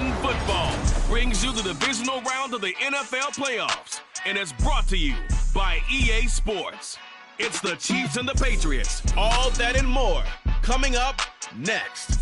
Madden Football brings you the divisional round of the NFL playoffs and is brought to you by EA Sports. It's the Chiefs and the Patriots, all that and more, coming up next.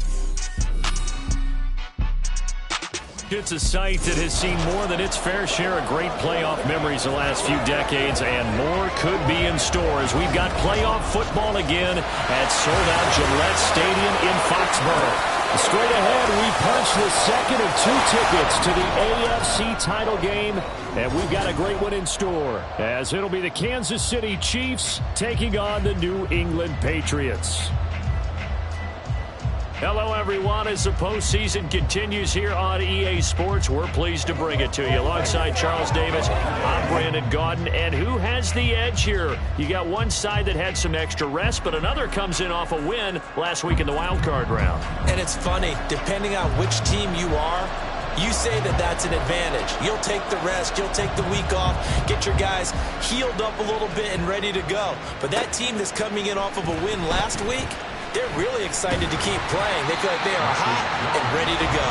It's a site that has seen more than its fair share of great playoff memories the last few decades, and more could be in store as we've got playoff football again at sold-out Gillette Stadium in Foxborough. Straight ahead, we punch the second of two tickets to the AFC title game, and we've got a great one in store, as it'll be the Kansas City Chiefs taking on the New England Patriots. Hello, everyone. As the postseason continues here on EA Sports, we're pleased to bring it to you. Alongside Charles Davis, I'm Brandon Gaudin. And who has the edge here? You got one side that had some extra rest, but another comes in off a win last week in the wild card round. And it's funny, depending on which team you are, you say that that's an advantage. You'll take the rest, you'll take the week off, get your guys healed up a little bit and ready to go. But that team that's coming in off of a win last week, they're really excited to keep playing. They feel like they are hot and ready to go.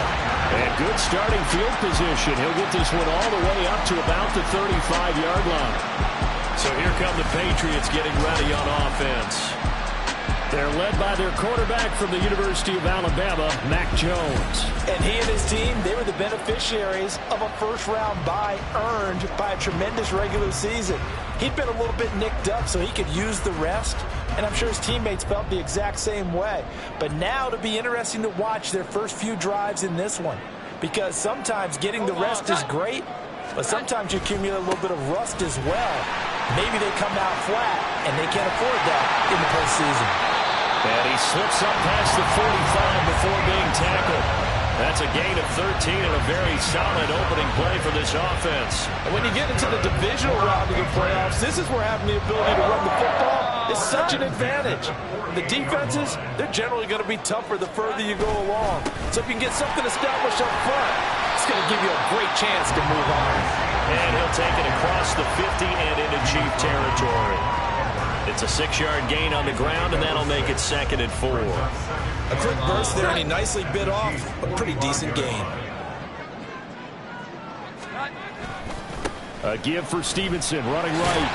And good starting field position. He'll get this one all the way up to about the 35-yard line. So here come the Patriots getting ready on offense. They're led by their quarterback from the University of Alabama, Mac Jones. And he and his team, they were the beneficiaries of a first-round bye earned by a tremendous regular season. He'd been a little bit nicked up, so he could use the rest. And I'm sure his teammates felt the exact same way. But now it'll be interesting to watch their first few drives in this one. Because sometimes getting the rest is great, but sometimes you accumulate a little bit of rust as well. Maybe they come out flat, and they can't afford that in the postseason. And he slips up past the 45 before being tackled. That's a gain of 13 and a very solid opening play for this offense. And when you get into the divisional round of the playoffs, this is where having the ability to run the football is such an advantage. The defenses, they're generally going to be tougher the further you go along. So if you can get something established up front, it's going to give you a great chance to move on. And he'll take it across the 50 and into Chief territory. It's a 6-yard gain on the ground, and that'll make it 2nd and 4. A quick burst there, and he nicely bit off a pretty decent gain. A give for Stevenson, running right.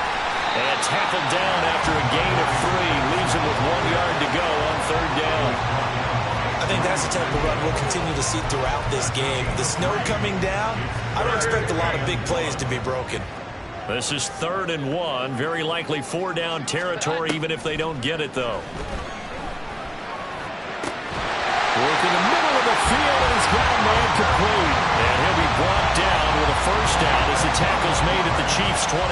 And tackled down after a gain of 3. Leaves him with 1 yard to go on 3rd down. I think that's the type of run we'll continue to see throughout this game. The snow coming down, I don't expect a lot of big plays to be broken. This is 3rd and 1. Very likely 4-down territory, even if they don't get it, though. Work in the middle of the field, and he's got a man complete. And he'll be brought down with a 1st down as the tackle's made at the Chiefs' 21.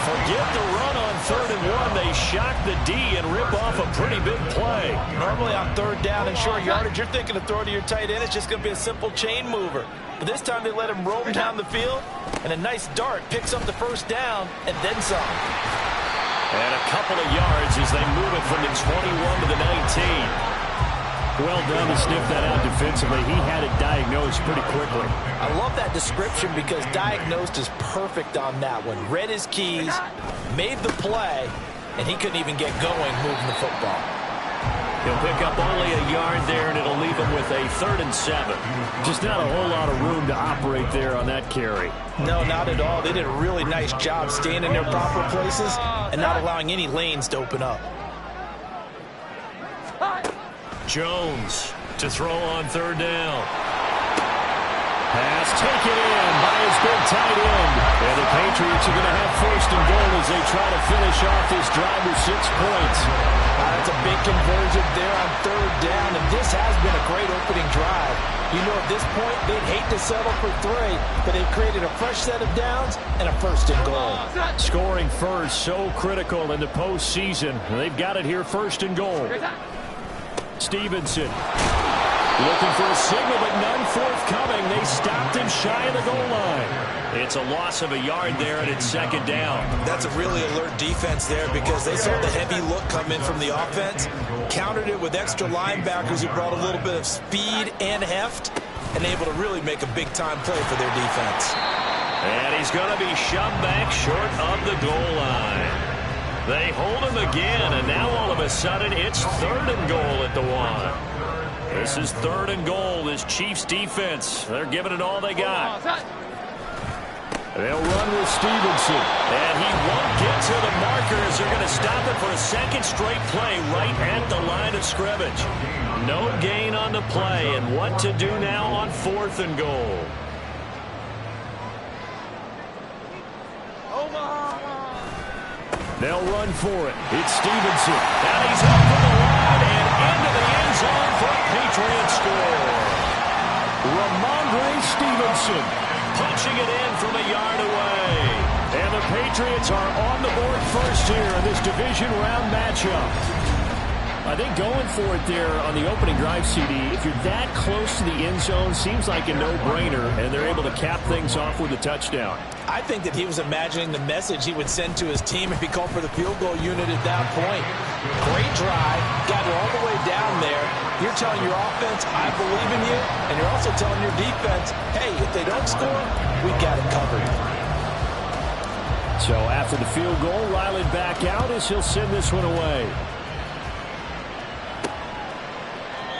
Forget the run on 3rd and 1. They shock the D and rip off a pretty big play. Normally on 3rd down and short yardage, you're thinking of throwing to your tight end. It's just going to be a simple chain mover. But this time they let him roam down the field, and a nice dart picks up the 1st down and then some. And a couple of yards as they move it from the 21 to the 19. Well done to sniff that out defensively. He had it diagnosed pretty quickly. I love that description because diagnosed is perfect on that one. Read his keys, made the play, and he couldn't even get going moving the football. He'll pick up only a yard there, and it'll leave him with a 3rd and 7. Just not a whole lot of room to operate there on that carry. No, not at all. They did a really nice job staying in their proper places and not allowing any lanes to open up. Jones to throw on 3rd down. Pass taken in by his big tight end. And the Patriots are going to have 1st and goal as they try to finish off this drive with 6 points. That's a big conversion there on 3rd down, and this has been a great opening drive. You know, at this point, they'd hate to settle for 3, but they've created a fresh set of downs and a 1st and goal. Scoring first, so critical in the postseason. They've got it here, 1st and goal. Stevenson looking for a signal, but none forthcoming. They stopped him shy of the goal line. It's a loss of a yard there, and it's 2nd down. That's a really alert defense there because they saw the heavy look come in from the offense, countered it with extra linebackers who brought a little bit of speed and heft, and able to really make a big-time play for their defense. And he's going to be shoved back short of the goal line. They hold him again, and now all of a sudden it's 3rd and goal at the 1. This is 3rd and goal. This Chiefs defense, they're giving it all they got. They'll run with Stevenson. And he won't get to the markers. They're going to stop it for a second straight play right at the line of scrimmage. No gain on the play. And what to do now on 4th and goal? They'll run for it. It's Stevenson. And he's over the line and into the end zone for a Patriot score. Ramondre Stevenson punching it in from a yard away. And the Patriots are on the board first here in this division round matchup. I think going for it there on the opening drive, CD, if you're that close to the end zone, seems like a no-brainer, and they're able to cap things off with a touchdown. I think that he was imagining the message he would send to his team if he called for the field goal unit at that point. Great drive, got it all the way down there. You're telling your offense, I believe in you, and you're also telling your defense, hey, if they don't score, we got it covered. So after the field goal, Riley back out as he'll send this one away.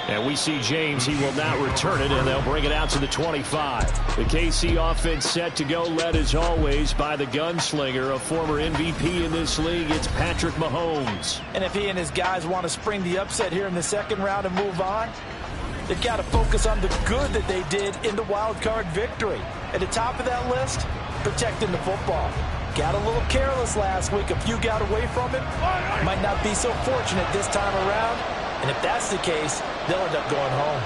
And we see James. He will not return it, and they'll bring it out to the 25. The KC offense set to go, led as always by the gunslinger, a former MVP in this league. It's Patrick Mahomes. And if he and his guys want to spring the upset here in the second round and move on, they've got to focus on the good that they did in the wild card victory. At the top of that list, protecting the football. Got a little careless last week. A few got away from him. Might not be so fortunate this time around. And if that's the case, they'll end up going home.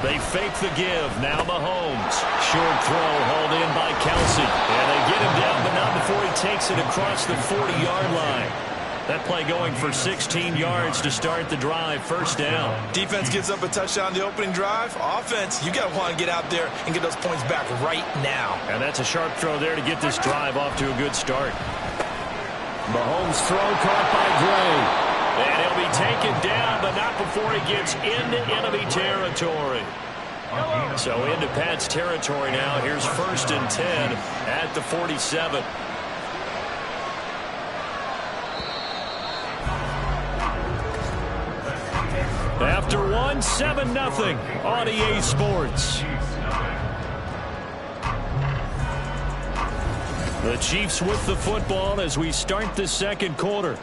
They fake the give. Now Mahomes. Short throw hauled in by Kelsey. And they get him down, but not before he takes it across the 40-yard line. That play going for 16 yards to start the drive. First down. Defense gives up a touchdown the opening drive. Offense, you got to want to get out there and get those points back right now. And that's a sharp throw there to get this drive off to a good start. Mahomes' throw caught by Gray. And he'll be taken down, but not before he gets into enemy territory. So into Pat's territory now. Here's 1st and 10 at the 47. After one, 7-0 on EA Sports. The Chiefs with the football as we start the second quarter,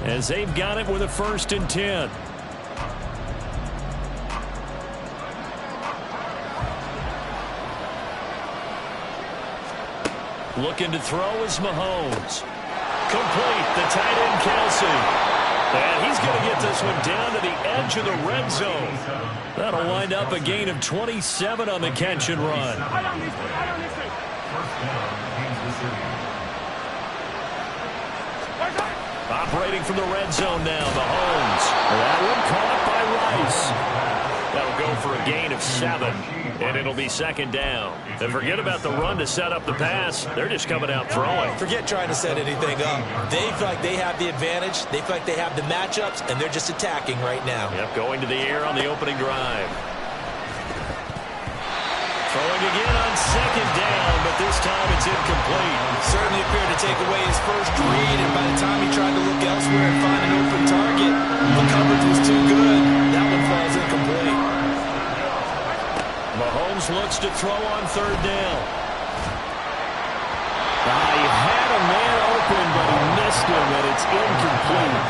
as they've got it with a 1st and 10. Looking to throw is Mahomes. Complete, the tight end Kelsey. And he's going to get this one down to the edge of the red zone. That'll wind up a gain of 27 on the catch and run. Operating from the red zone now, Mahomes. That one caught by Rice. That'll go for a gain of 7, and it'll be 2nd down. And forget about the run to set up the pass. They're just coming out throwing. Forget trying to set anything up. They feel like they have the advantage. They feel like they have the matchups, and they're just attacking right now. Yep, going to the air on the opening drive. Throwing again on 2nd down, but this time it's incomplete. Certainly appeared to take away his first read, and by the time he tried to look elsewhere and find an open target, the coverage was too good. That one falls incomplete. Mahomes looks to throw on 3rd down. He had a man open, but he missed him, and it's incomplete.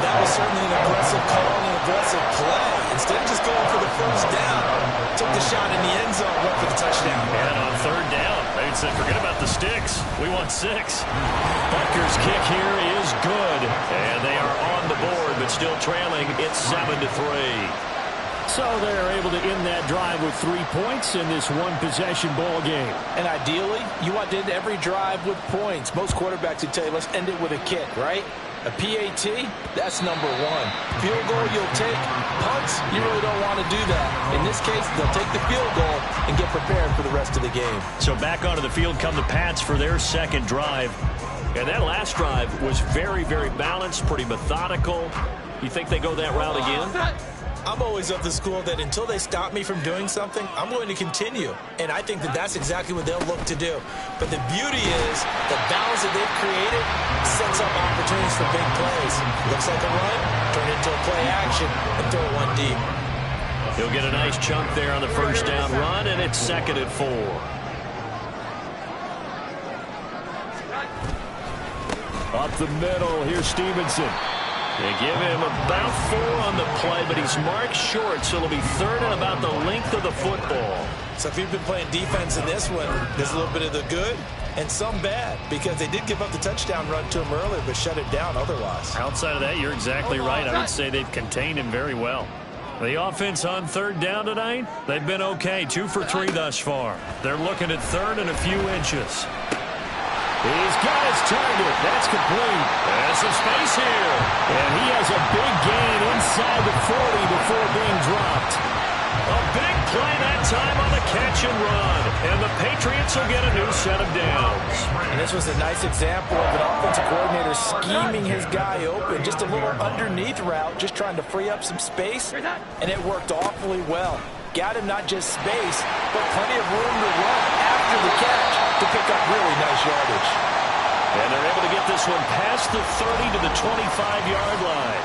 That was certainly an aggressive call and an aggressive play. Instead of just going for the first down, took the shot in the end zone, went for the touchdown. And on 3rd down, they said, forget about the sticks. We want 6. Butker's kick here is good. And they are on the board, but still trailing. It's 7-3. So they're able to end that drive with 3 points in this one-possession ball game. And ideally, you want to end every drive with points. Most quarterbacks would tell you, let's end it with a kick, right? A PAT, that's number 1. Field goal, you'll take. Punts, you really don't want to do that. In this case, they'll take the field goal and get prepared for the rest of the game. So back onto the field come the Pats for their second drive. And that last drive was very, very balanced, pretty methodical. You think they go that route again? I'm always of the school that until they stop me from doing something, I'm going to continue. And I think that that's exactly what they'll look to do. But the beauty is the balance that they've created sets up opportunities for big plays. Looks like a run, turn it into a play action, and throw it one deep. He'll get a nice chunk there on the first down run, and it's 2nd and 4. Up the middle, here's Stevenson. They give him about 4 on the play, but he's marked short, so it'll be 3rd and about the length of the football. So if you've been playing defense in this one, there's a little bit of the good and some bad, because they did give up the touchdown run to him earlier, but shut it down otherwise. Outside of that, you're exactly right. I would say they've contained him very well. The offense on 3rd down tonight, they've been okay. 2 for 3 thus far. They're looking at 3rd and a few inches. He's got his target. That's complete. There's some space here. And he has a big gain inside the 40 before being dropped. A big play that time on the catch and run. And the Patriots will get a new set of downs. And this was a nice example of an offensive coordinator scheming his guy open. Just a little underneath route, just trying to free up some space. And it worked awfully well. Got him not just space, but plenty of room to run after the catch to pick up really nice yardage. And they're able to get this one past the 30 to the 25-yard line.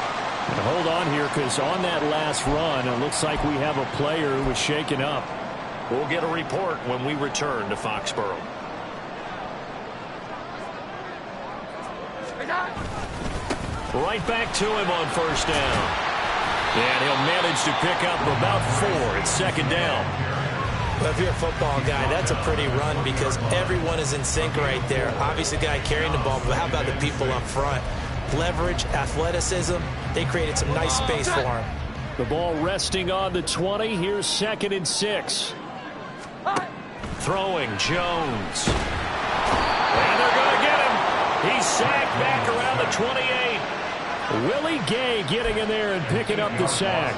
And hold on here, because on that last run, it looks like we have a player who was shaken up. We'll get a report when we return to Foxborough. Right back to him on first down. And he'll manage to pick up about 4. It's 2nd down. Well, if you're a football guy, that's a pretty run because everyone is in sync right there. Obviously, the guy carrying the ball, but how about the people up front? Leverage, athleticism, they created some nice space for him. The ball resting on the 20. Here's 2nd and 6. Throwing, Jones. And they're going to get him. He's sacked back around the 28. Willie Gay getting in there and picking up the sack.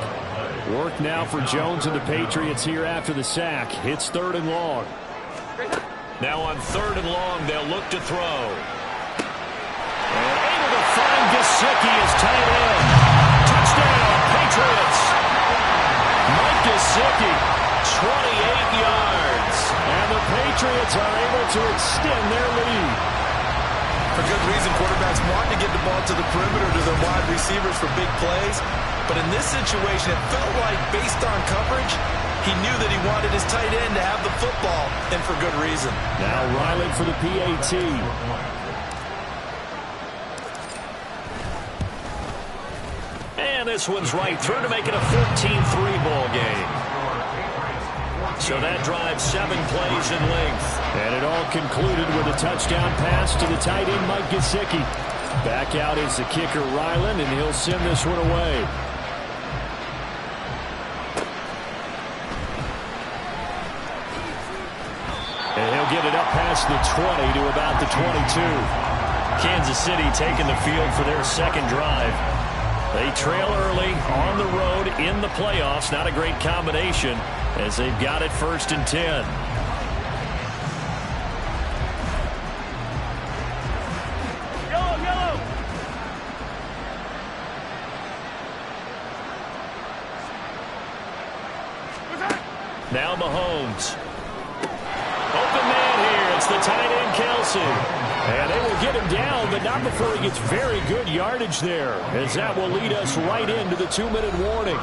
Work now for Jones and the Patriots here after the sack. It's 3rd and long. Now on 3rd and long, they'll look to throw. And able to find Gesicki as tight end. Touchdown, Patriots. Mike Gesicki, 28 yards. And the Patriots are able to extend their lead. For good reason, quarterbacks want to get the ball to the perimeter to their wide receivers for big plays. But in this situation, it felt like, based on coverage, he knew that he wanted his tight end to have the football, and for good reason. Now Riley for the PAT. And this one's right through to make it a 14-3 ball game. So that drives 7 plays in length. And it all concluded with a touchdown pass to the tight end, Mike Gesicki. Back out is the kicker, Ryland, and he'll send this one away. And he'll get it up past the 20 to about the 22. Kansas City taking the field for their 2nd drive. They trail early on the road in the playoffs. Not a great combination as they've got it 1st and 10. Now Mahomes. Open man here. It's the tight end, Kelsey. And they will get him down, but not before he gets very good yardage there, as that will lead us right into the 2-minute warning.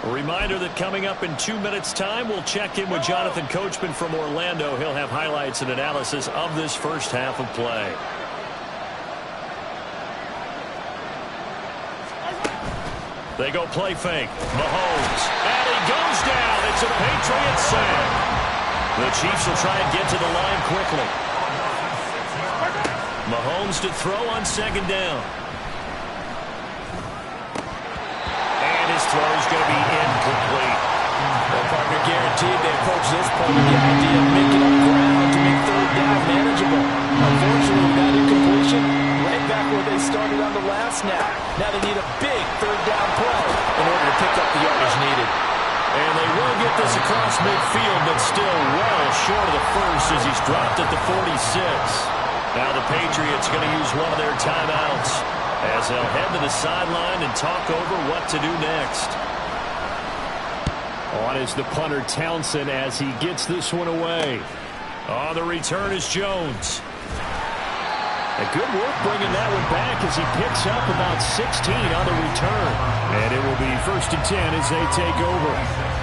A reminder that coming up in 2 minutes' time, we'll check in with Jonathan Coachman from Orlando. He'll have highlights and analysis of this first half of play. They go play fake. Mahomes. And he goes down. It's a Patriots sack. The Chiefs will try and get to the line quickly. Mahomes to throw on 2nd down. And his throw is going to be incomplete. Well, partner, guaranteed they approach this play with the idea of making up ground to make 3rd down manageable. Unfortunately, with that incompletion, right back where they started on the last snap. Now they need a big 3rd down play in order to pick up the yardage needed. And they will get this across midfield, but still well short of the first as he's dropped at the 46. Now the Patriots going to use one of their timeouts. as they'll head to the sideline and talk over what to do next. On is the punter Townsend as he gets this one away. On the return is Jones. A good work bringing that one back as he picks up about 16 on the return. And it will be 1st and 10 as they take over.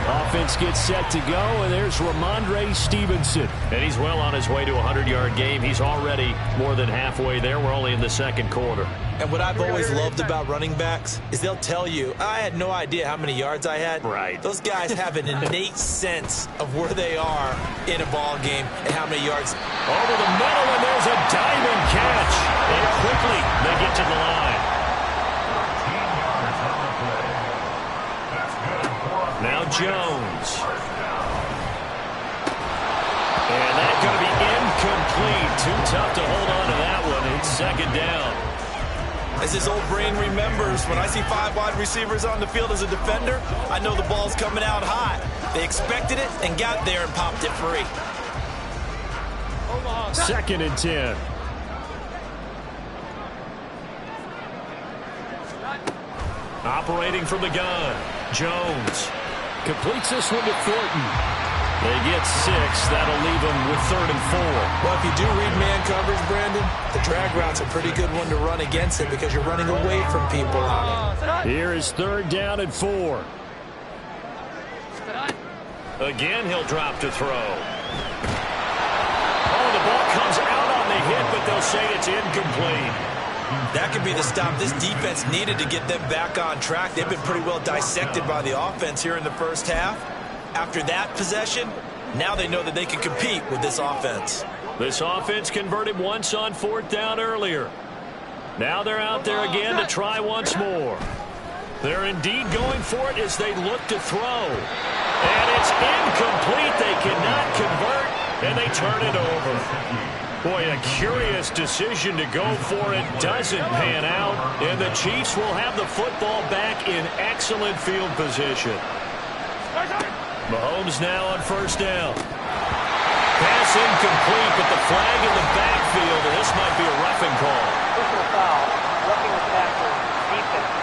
Offense gets set to go, and there's Ramondre Stevenson. And he's well on his way to a 100-yard game. He's already more than halfway there. We're only in the second quarter. And what I've always loved about running backs is they'll tell you, I had no idea how many yards I had. Right. Those guys have an innate sense of where they are in a ball game and how many yards. Over the middle, and there's a diving catch. And quickly, they get to the line. Now Jones. And that's going to be incomplete. Too tough to hold on to that one. It's 2nd down. As his old brain remembers, when I see 5 wide receivers on the field as a defender, I know the ball's coming out high. They expected it and got there and popped it free. 2nd and 10. Operating from the gun, Jones completes this one to Thornton. They get 6. That'll leave them with 3rd and 4. Well, if you do read man coverage, Brandon, the drag route's a pretty good one to run against it because you're running away from people on it. Here is 3rd down and 4. Again, he'll drop to throw. Oh, the ball comes out on the hit, but they'll say it's incomplete. That could be the stop this defense needed to get them back on track. They've been pretty well dissected by the offense here in the first half. After that possession, now they know that they can compete with this offense. This offense converted once on 4th down earlier. Now they're out there again to try once more. They're indeed going for it as they look to throw. And it's incomplete. They cannot convert, and they turn it over. Boy, a curious decision to go for it. Doesn't pan out, and the Chiefs will have the football back in excellent field position. Mahomes now on 1st down. Pass incomplete, but the flag in the backfield, and this might be a roughing call. Personal foul, roughing the passer, defense.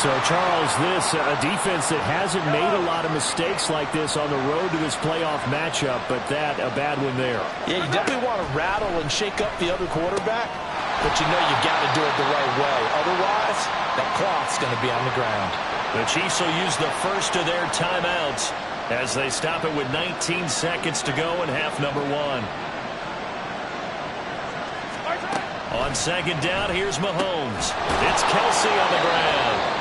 So, Charles, this a defense that hasn't made a lot of mistakes like this on the road to this playoff matchup, but that a bad one there. Yeah, you definitely want to rattle and shake up the other quarterback, but you know you got to do it the right way. Otherwise, that clock's going to be on the ground. The Chiefs will use the first of their timeouts as they stop it with 19 seconds to go in half number 1. On 2nd down, here's Mahomes. It's Kelsey on the ground.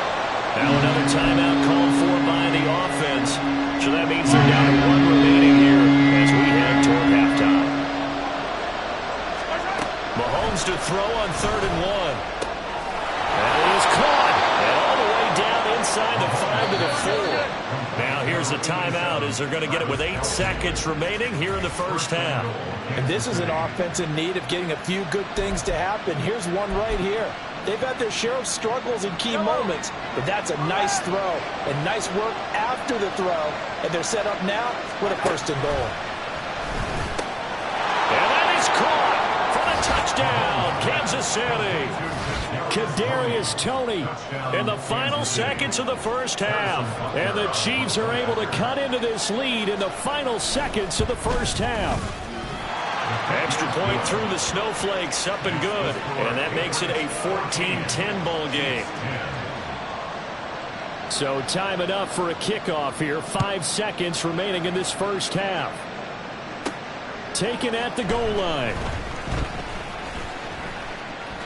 Now another timeout called for by the offense. So that means they're down to 1 remaining here as we head toward halftime. Mahomes to throw on 3rd and 1. And it is caught. And all the way down inside the 5 to the 4. Now here's a timeout as they're going to get it with 8 seconds remaining here in the first half. And this is an offense in need of getting a few good things to happen. Here's one right here. They've had their share of struggles in key moments, but that's a nice throw and nice work after the throw. And they're set up now with a 1st and goal. And that is caught for the touchdown, Kansas City. Kadarius Toney in the final seconds of the first half. And the Chiefs are able to cut into this lead in the final seconds of the first half. Extra point through the snowflakes, up and good. And that makes it a 14-10 ball game. So time enough for a kickoff here. 5 seconds remaining in this first half. Taken at the goal line.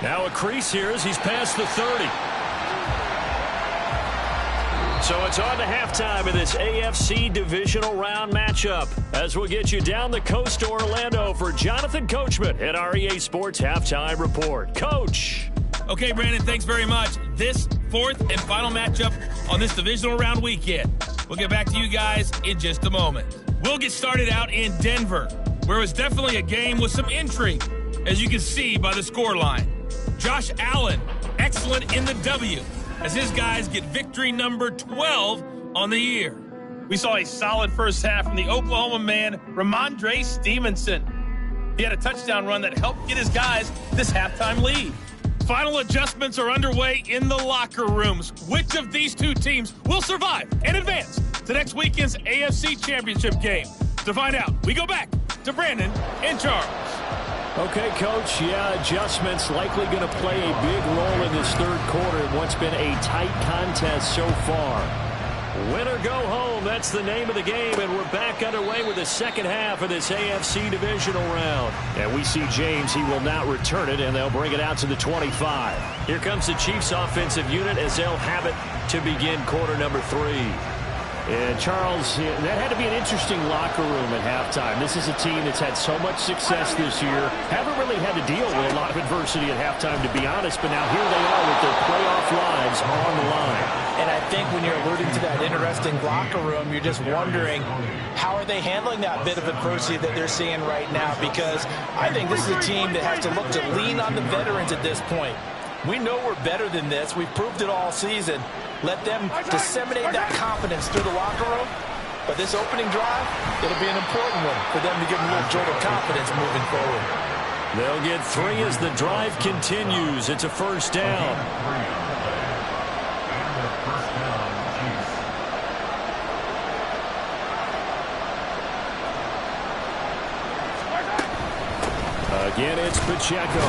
Now a crease here as he's past the 30. So it's on to halftime in this AFC divisional round matchup as we'll get you down the coast to Orlando for Jonathan Coachman at our EA Sports Halftime Report. Coach. Okay, Brandon, thanks very much. This 4th and final matchup on this divisional round weekend. We'll get back to you guys in just a moment. We'll get started out in Denver, where it was definitely a game with some intrigue, as you can see by the scoreline. Josh Allen, excellent in the W, as his guys get victory number 12 on the year. We saw a solid first half from the Oklahoma man, Ramondre Stevenson. He had a touchdown run that helped get his guys this halftime lead. Final adjustments are underway in the locker rooms. Which of these two teams will survive and advance to next weekend's AFC Championship game? To find out, we go back to Brandon and Charles. Okay, Coach, adjustments likely going to play a big role in this third quarter in what's been a tight contest so far. Win or go home, that's the name of the game, and we're back underway with the second half of this AFC divisional round. And we see James, he will not return it, and they'll bring it out to the 25. Here comes the Chiefs offensive unit as they'll have it to begin quarter number 3. And Charles, that had to be an interesting locker room at halftime. This is a team that's had so much success this year. Haven't really had to deal with a lot of adversity at halftime, to be honest, but now here they are with their playoff lives on the line. And I think when you're alluding to that interesting locker room, you're just wondering how are they handling that bit of adversity that they're seeing right now, because I think this is a team that has to look to lean on the veterans at this point. We know we're better than this. We've proved it all season. Let them disseminate that confidence through the locker room. But this opening drive, it'll be an important one for them to give them a little jolt of confidence moving forward. They'll get 3 as the drive continues. It's a first down. Again, it's Pacheco.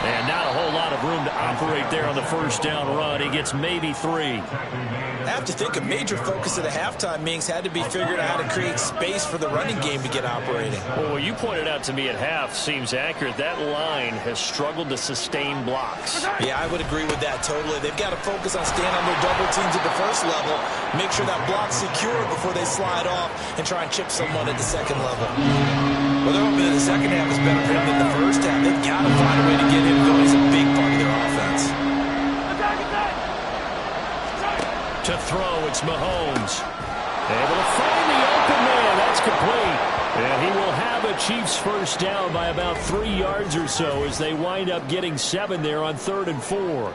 And not a whole lot of room to operate there on the first down run. He gets maybe 3. I have to think a major focus of the halftime meetings had to be figuring out how to create space for the running game to get operating. Well, what you pointed out to me at half seems accurate. That line has struggled to sustain blocks. Yeah, I would agree with that totally. They've got to focus on staying on their double teams at the first level, make sure that block's secure before they slide off and try and chip someone at the second level. Well, they're hoping that the second half is better for him than the first half. They've got to find a way to get him going. He's a big part of their offense. To throw, it's Mahomes. Able to find the open man. That's complete. And he will have a Chiefs first down by about 3 yards or so as they wind up getting 7 there on 3rd and 4.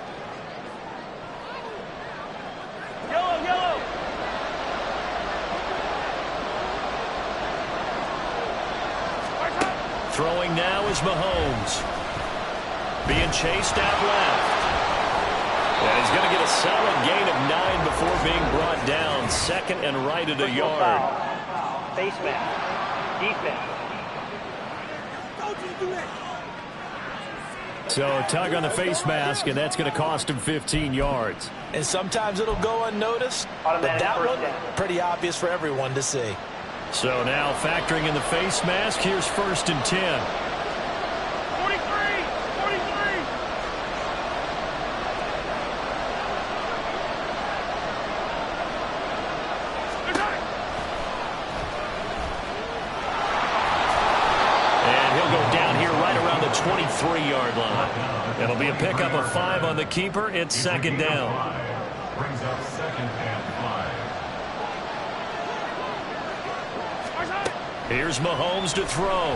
Throwing now is Mahomes. Being chased out left. And he's going to get a solid gain of 9 before being brought down. 2nd and right at a yard. Face mask. Defense. So a tug on the face mask, and that's going to cost him 15 yards. And sometimes it'll go unnoticed, but that one, pretty obvious for everyone to see. So now factoring in the face mask, here's 1st and 10. 43. And he'll go down here right around the 23-yard line. It'll be a pickup of 5 on the keeper. It's 2nd down. Brings up 2nd and 5. Here's Mahomes to throw.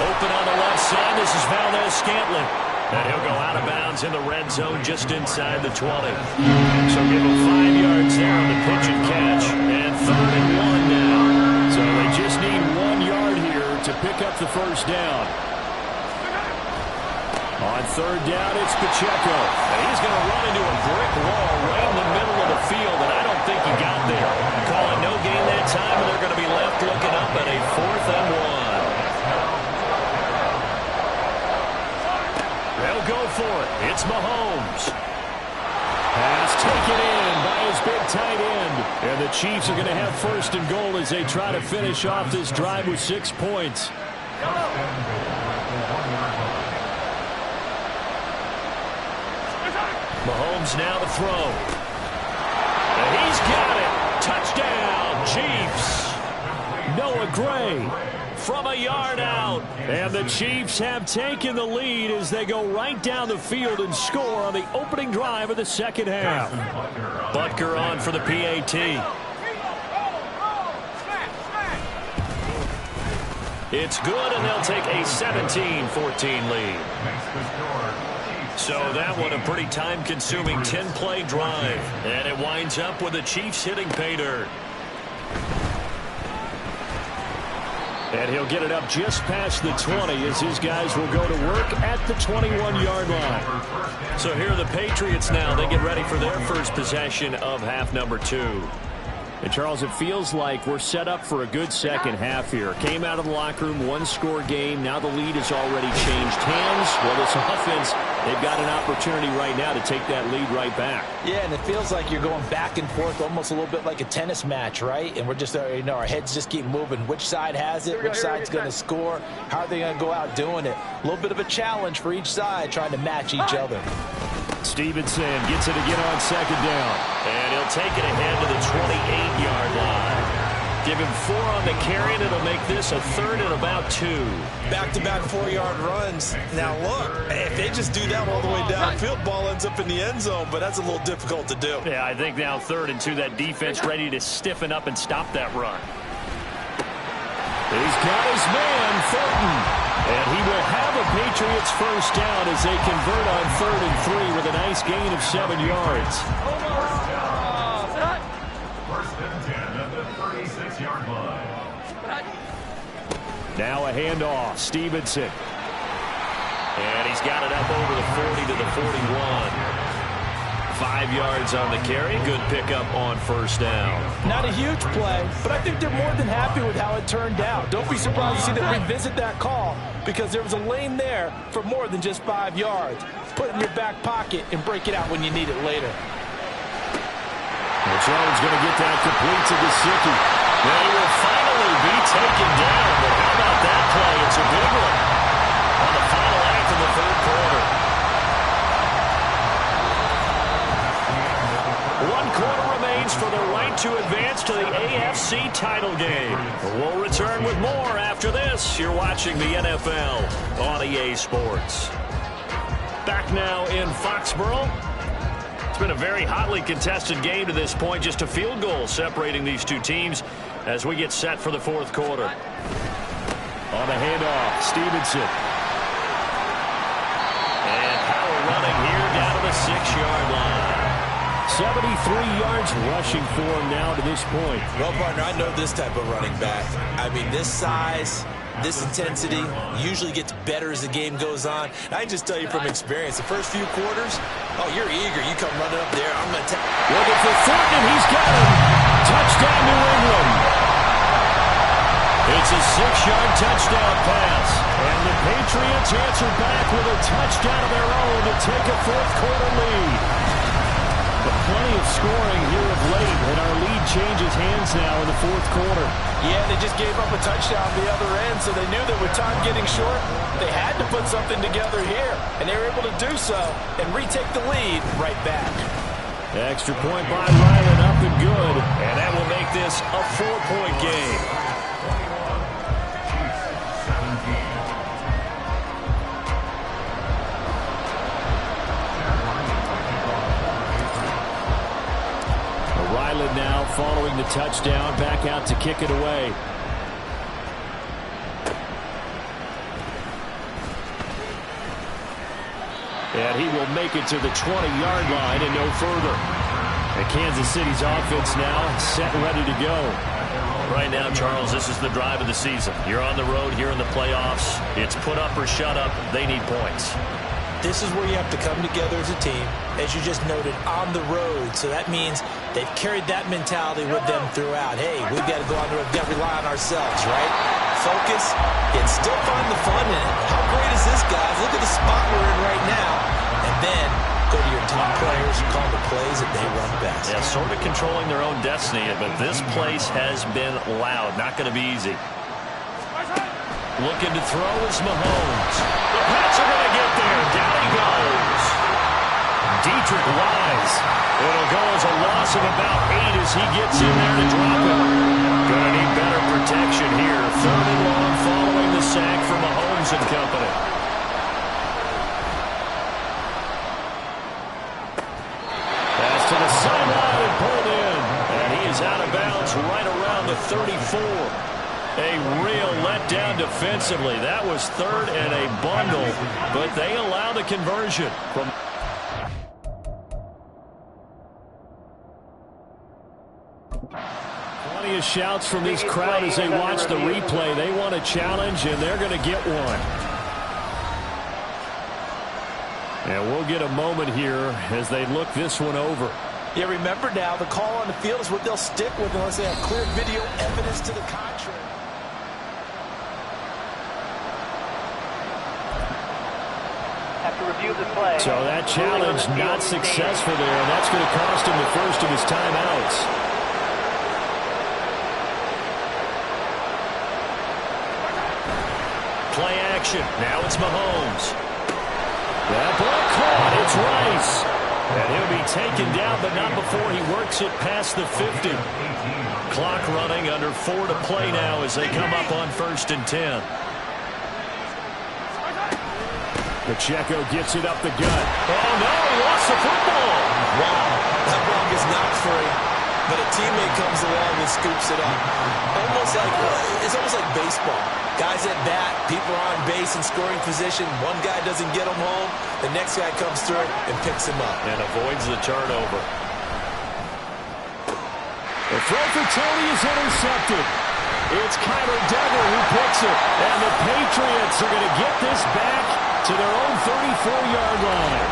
Open on the left side. This is Valdez-Scantling. And he'll go out of bounds in the red zone just inside the 20. So give him 5 yards there on the pitch and catch. And 3rd and 1 now. So they just need 1 yard here to pick up the first down. On 3rd down, it's Pacheco. And he's going to run into a brick wall right in the middle of the field, and I don't think he got there. Calling no gain that time, and they're going to be left looking up at a 4th and 1. They'll go for it. It's Mahomes. Pass taken in by his big tight end. And the Chiefs are going to have 1st and goal as they try to finish off this drive with 6 points. Mahomes now to throw. And he's got it. Touchdown, Chiefs. Noah Gray from a yard out. And the Chiefs have taken the lead as they go right down the field and score on the opening drive of the second half. Butker on for the PAT. It's good, and they'll take a 17-14 lead. So that one a pretty time-consuming 10-play drive. And it winds up with the Chiefs hitting pay dirt. And he'll get it up just past the 20 as his guys will go to work at the 21-yard line. So here are the Patriots now. They get ready for their first possession of half number 2. And, Charles, it feels like we're set up for a good second half here. Came out of the locker room, one-score game. Now the lead has already changed hands. Well, this offense, they've got an opportunity right now to take that lead right back. Yeah, and it feels like you're going back and forth almost a little bit like a tennis match, right? And we're just, our heads just keep moving. Which side has it? Which side's going to score? How are they going to go out doing it? A little bit of a challenge for each side trying to match each other. Stevenson gets it again on second down. And he'll take it ahead to the 28-yard line. Give him 4 on the carry, and it'll make this a third and about 2. Back-to-back 4-yard runs. Now, look, if they just do that all the way downfield, ball ends up in the end zone, but that's a little difficult to do. Yeah, I think now 3rd and 2, that defense ready to stiffen up and stop that run. He's got his man, Thornton. And he will have a Patriots first down as they convert on 3rd and 3 with a nice gain of 7 yards. First and 10 at the 36-yard line. Now a handoff, Stevenson. And he's got it up over the 40 to the 41. 5 yards on the carry. Good pickup on first down. Not a huge play, but I think they're more than happy with how it turned out. Don't be surprised to see them revisit that call because there was a lane there for more than just 5 yards. Put it in your back pocket and break it out when you need it later. Jones going to get that complete to Gesicki. They will finally be taken down, but how about that play? It's a big one on the final act of the 3rd quarter. 1 quarter remains for the right to advance to the AFC title game. We'll return with more after this. You're watching the NFL on EA Sports. Back now in Foxborough. It's been a very hotly contested game to this point. Just a field goal separating these two teams as we get set for the 4th quarter. On the handoff, Stevenson. And power running here down to the 6-yard line. 73 yards rushing for him now to this point. Well, partner, I know this type of running back. I mean, this size, this intensity usually gets better as the game goes on. I can just tell you from experience, the first few quarters, oh, you're eager. You come running up there. I'm going to looking for Thornton. He's got him. Touchdown, New England. It's a 6-yard touchdown pass. And the Patriots answer back with a touchdown of their own to take a 4th quarter lead. But plenty of scoring here of late, and our lead changes hands now in the 4th quarter. Yeah, they just gave up a touchdown at the other end, so they knew that with time getting short, they had to put something together here, and they were able to do so and retake the lead right back. Extra point by Ryland, up and good, and that will make this a 4-point game. Ryland now following the touchdown, back out to kick it away. And he will make it to the 20-yard line and no further. And Kansas City's offense now set and ready to go. Right now, Charles, this is the drive of the season. You're on the road here in the playoffs. It's put up or shut up. They need points. This is where you have to come together as a team, as you just noted, on the road. So that means they've carried that mentality with them throughout. Hey, we've got to go on the road. We've got to rely on ourselves, right? Focus, yet still find the fun in it. How great is this, guys? Look at the spot we're in right now. And then go to your top players, call the plays that they run best. Yeah, sort of controlling their own destiny, but this place has been loud. Not going to be easy. Looking to throw is Mahomes. The Pats are going to get there. Down he goes. Dietrich Wise. It'll go as a loss of about 8 as he gets in there to drop it. Going to need better protection here. 3rd and long following the sack for Mahomes and company. Pass to the sideline and pulled in. And he is out of bounds right around the 34. A real letdown defensively. That was 3rd and a bundle, but they allow the conversion from 20 various shouts from this crowd as they watch the replay. They want a challenge, and they're going to get one. And we'll get a moment here as they look this one over. Yeah, remember now, the call on the field is what they'll stick with unless they have clear video evidence to the contrary. After review of the play. So that challenge not successful there, and that's going to cost him the first of his timeouts. Play action. Now it's Mahomes. That ball caught. It's Rice. And he'll be taken down, but not before he works it past the 50. Clock running, under 4 to play now as they come up on 1st and 10. Pacheco gets it up the gut. Oh, no, he lost the football. Wow, that ball gets knocked free, but a teammate comes along and scoops it up. It's almost like baseball. Guys at bat, people are on base in scoring position. One guy doesn't get him home. The next guy comes through and picks him up. And avoids the turnover. The throw for Tony is intercepted. It's Kyler Duggar who picks it. And the Patriots are going to get this back to their own 34-yard line.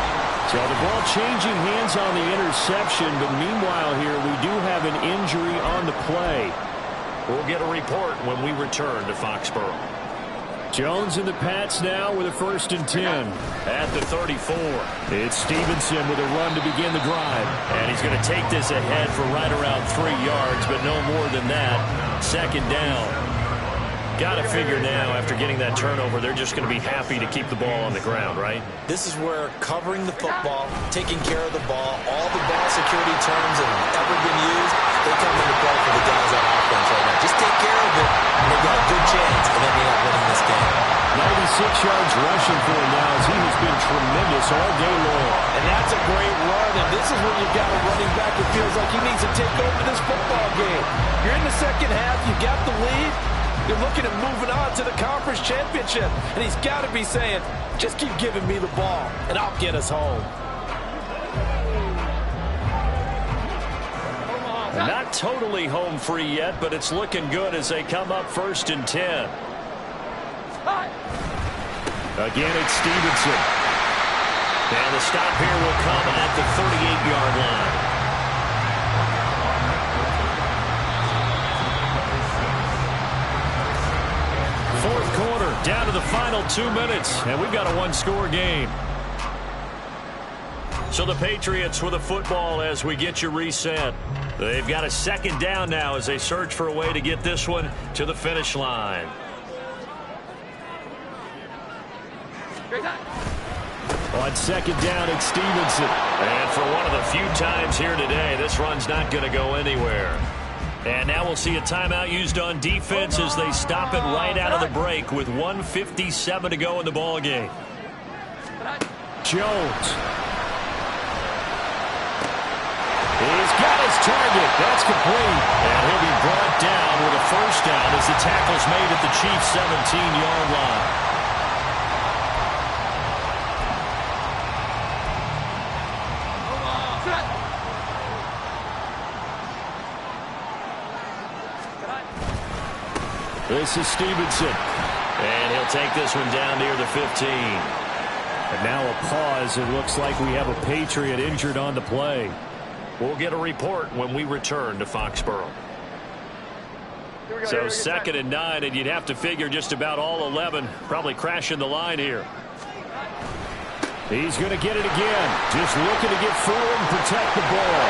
So the ball changing hands on the interception, but meanwhile here we do have an injury on the play. We'll get a report when we return to Foxborough. Jones and the Pats now with a 1st and 10 at the 34. It's Stevenson with a run to begin the drive. And he's going to take this ahead for right around 3 yards, but no more than that. 2nd down. Got to figure now, after getting that turnover, they're just going to be happy to keep the ball on the ground, right? This is where covering the football, taking care of the ball, all the ball security terms that have ever been used, they come into play for the guys on offense right now. Just take care of it, and they've got a good chance of ending up winning this game. 96 yards rushing for him now as he has been tremendous all day long. And that's a great run, and this is when you've got a running back that feels like he needs to take over this football game. You're in the second half, you got the lead. You're looking at moving on to the conference championship. And he's got to be saying, just keep giving me the ball, and I'll get us home. Not totally home free yet, but it's looking good as they come up 1st and 10. Again, it's Stevenson. And the stop here will come at the 38-yard line. Fourth quarter, down to the final 2 minutes, and we've got a 1-score game. So the Patriots with a football as we get you reset. They've got a 2nd down now as they search for a way to get this one to the finish line. On 2nd down, it's Stevenson. And for one of the few times here today, this run's not going to go anywhere. And now we'll see a timeout used on defense as they stop it right out of the break with 1:57 to go in the ball game. Jones. He's got his target. That's complete. And he'll be brought down with a 1st down as the tackle's made at the Chiefs' 17-yard line. This is Stevenson. And he'll take this one down near the 15. And now a pause. It looks like we have a Patriot injured on the play. We'll get a report when we return to Foxborough. So 2nd and 9, and you'd have to figure just about all 11 probably crashing the line here. He's going to get it again. Just looking to get forward and protect the ball.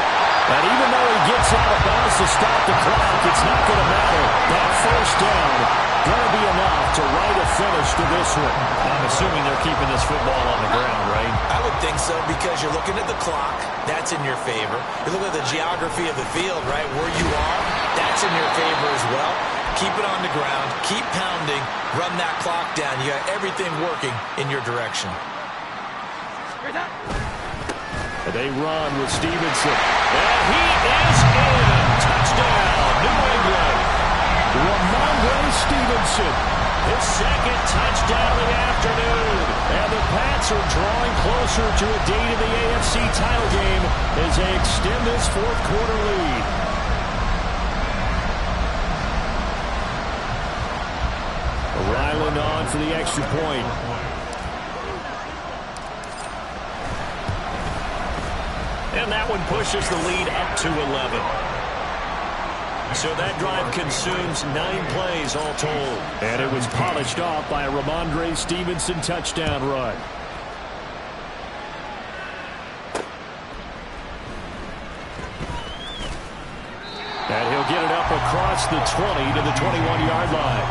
And even though he gets out of bounds to stop the clock, it's not going to matter. That 1st down going to be enough to write a finish to this one. I'm assuming they're keeping this football on the ground, right? I would think so because you're looking at the clock. That's in your favor. You look at the geography of the field, right, where you are. That's in your favor as well. Keep it on the ground. Keep pounding. Run that clock down. You got everything working in your direction. And they run with Stevenson. And he is in. Touchdown, New England. Ramondre Stevenson. His 2nd touchdown of the afternoon. And the Pats are drawing closer to a date in the AFC title game as they extend this 4th quarter lead. for the extra point. And that one pushes the lead up to 11. So that drive consumes 9 plays all told. And it was polished off by a Ramondre Stevenson touchdown run. And he'll get it up across the 20 to the 21-yard line.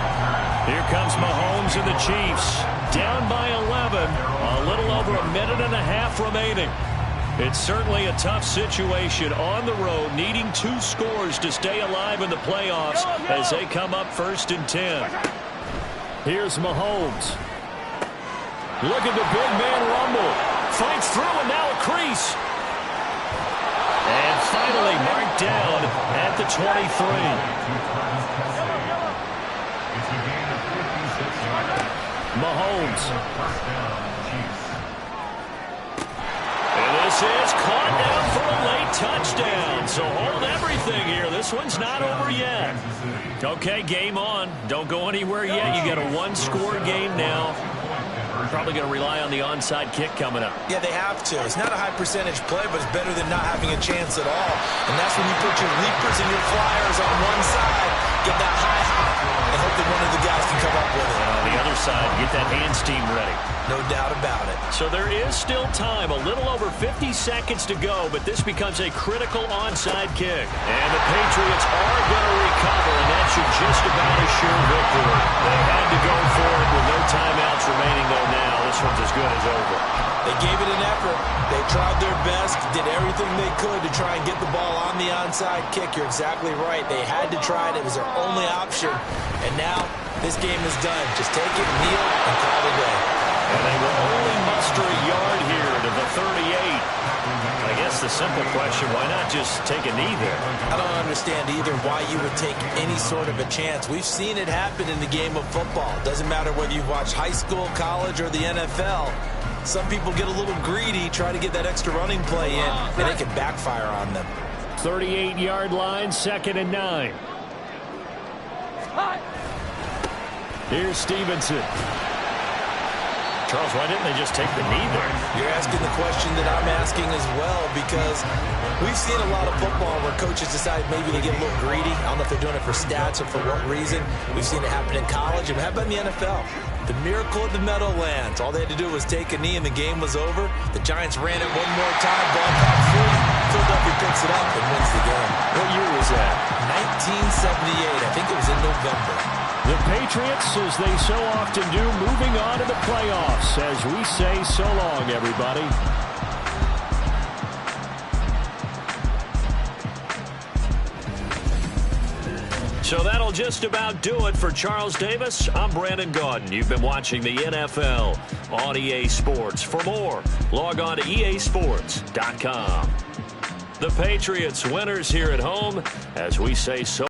Here comes Mahomes and the Chiefs. Down by 11. A little over a minute and a half remaining. It's certainly a tough situation on the road, needing 2 scores to stay alive in the playoffs as they come up 1st and 10. Here's Mahomes. Look at the big man rumble. Fights through and now a crease. And finally marked down at the 23. Mahomes. And this is caught down for a late touchdown. So hold everything here. This one's not over yet. Okay, game on. Don't go anywhere yet. You got a 1-score game now. Probably going to rely on the onside kick coming up. Yeah, they have to. It's not a high percentage play, but it's better than not having a chance at all. And that's when you put your leapers and your flyers on one side, get that high hop, and hope that one of the guys can come up with it. And on the other side, get that hands team ready. No doubt about it. So there is still time, a little over 50 seconds to go, but this becomes a critical onside kick. And the Patriots are going to recover, and that should just about assure victory. They had to go for it with no timeouts remaining, though now. This one's as good as over. They gave it an effort. They tried their best, did everything they could to try and get the ball on the onside kick. You're exactly right. They had to try it. It was their only option. And now this game is done. Just take it, kneel, and call it a day. And they will only muster a yard here to the 38. I guess the simple question, why not just take a knee there? I don't understand either why you would take any sort of a chance. We've seen it happen in the game of football. Doesn't matter whether you've watched high school, college, or the NFL. Some people get a little greedy, try to get that extra running play in, and it can backfire on them. 38-yard line, 2nd and 9. Here's Stevenson. Charles, why didn't they just take the knee there? You're asking the question that I'm asking as well, because we've seen a lot of football where coaches decide maybe to get a little greedy. I don't know if they're doing it for stats or for what reason. We've seen it happen in college, and how about in the NFL? The miracle of the Meadowlands. All they had to do was take a knee, and the game was over. The Giants ran it one more time. Ball caught free. Philadelphia picks it up and wins the game. What year was that? 1978. I think it was in November. The Patriots, as they so often do, moving on to the playoffs. As we say so long, everybody. So that'll just about do it for Charles Davis. I'm Brandon Gaudin. You've been watching the NFL on EA Sports. For more, log on to easports.com. The Patriots winners here at home, as we say so